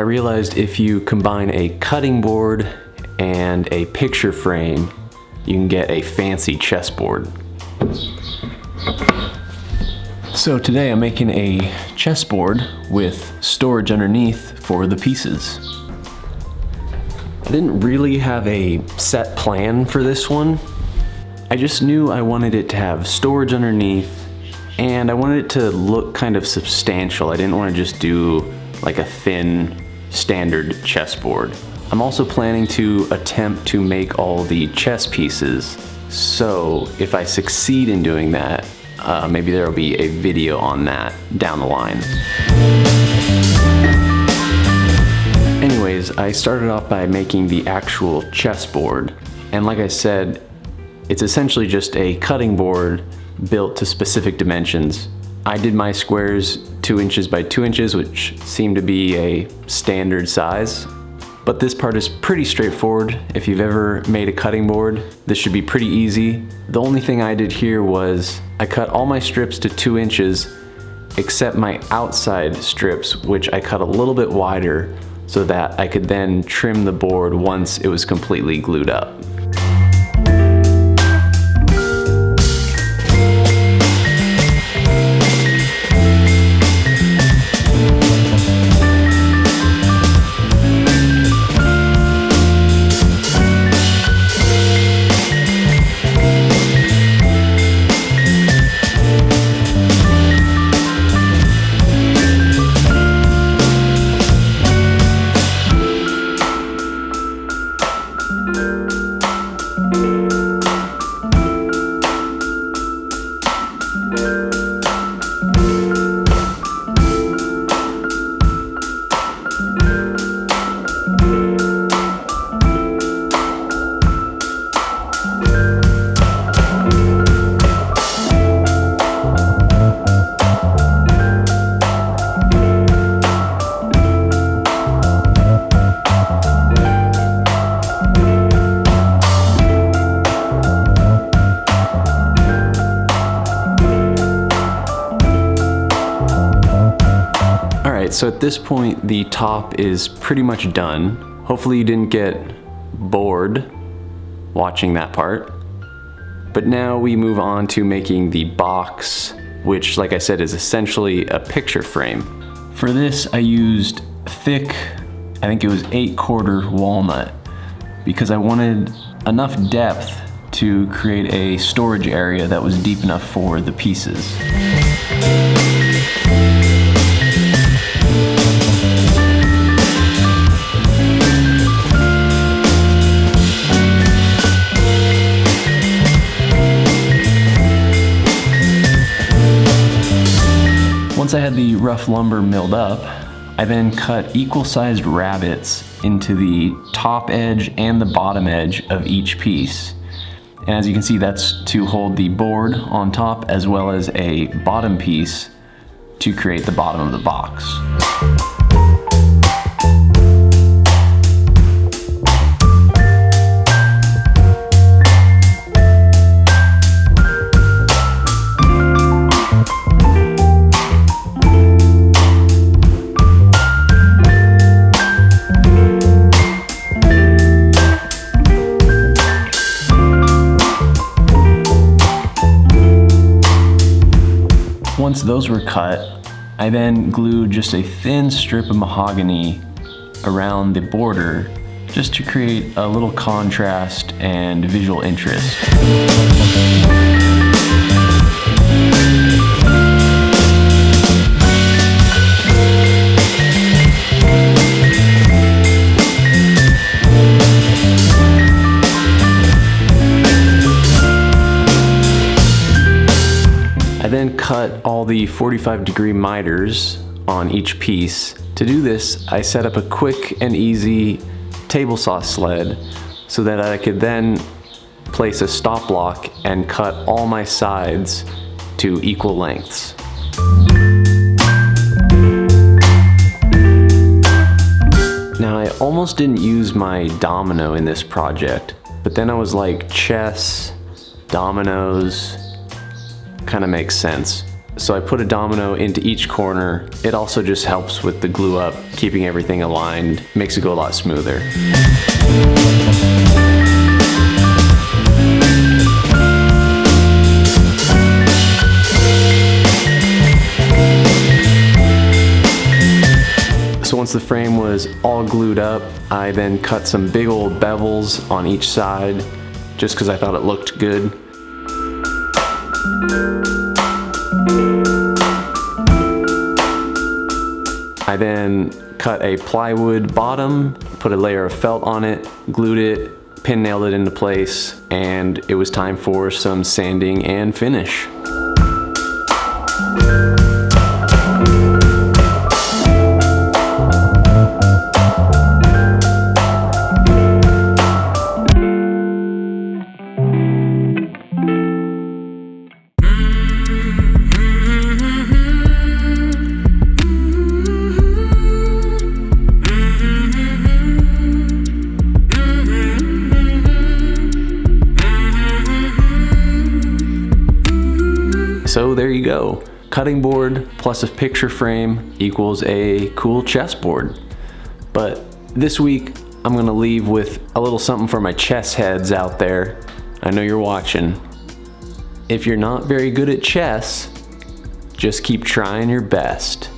realized if you combine a cutting board and a picture frame, you can get a fancy chessboard. So today I'm making a chessboard with storage underneath for the pieces. I didn't really have a set plan for this one. I just knew I wanted it to have storage underneath and I wanted it to look kind of substantial. I didn't want to just do like a thin standard chessboard. I'm also planning to attempt to make all the chess pieces. So if I succeed in doing that, maybe there'll be a video on that down the line. Anyways, I started off by making the actual chessboard. And like I said, it's essentially just a cutting board built to specific dimensions. I did my squares 2 inches by 2 inches, which seemed to be a standard size. But this part is pretty straightforward. If you've ever made a cutting board, this should be pretty easy. The only thing I did here was I cut all my strips to 2 inches, except my outside strips, which I cut a little bit wider so that I could then trim the board once it was completely glued up. So at this point, the top is pretty much done. Hopefully you didn't get bored watching that part. But now we move on to making the box, which, like I said, is essentially a picture frame. For this, I used thick, I think it was 8/4 walnut, because I wanted enough depth to create a storage area that was deep enough for the pieces. Once I had the rough lumber milled up, I then cut equal-sized rabbets into the top edge and the bottom edge of each piece. And as you can see, that's to hold the board on top as well as a bottom piece to create the bottom of the box. Once those were cut, I then glued just a thin strip of mahogany around the border just to create a little contrast and visual interest. I then cut all the 45-degree miters on each piece. To do this, I set up a quick and easy table saw sled so that I could then place a stop block and cut all my sides to equal lengths. Now, I almost didn't use my domino in this project, but then I was like, chess, dominoes, kind of makes sense. So I put a domino into each corner. It also just helps with the glue up, keeping everything aligned, makes it go a lot smoother. So once the frame was all glued up, I then cut some big old bevels on each side, just because I thought it looked good. I then cut a plywood bottom, put a layer of felt on it, glued it, pin nailed it into place, and it was time for some sanding and finish. So there you go. Cutting board plus a picture frame equals a cool chessboard. But this week, I'm gonna leave with a little something for my chess heads out there. I know you're watching. If you're not very good at chess, just keep trying your best.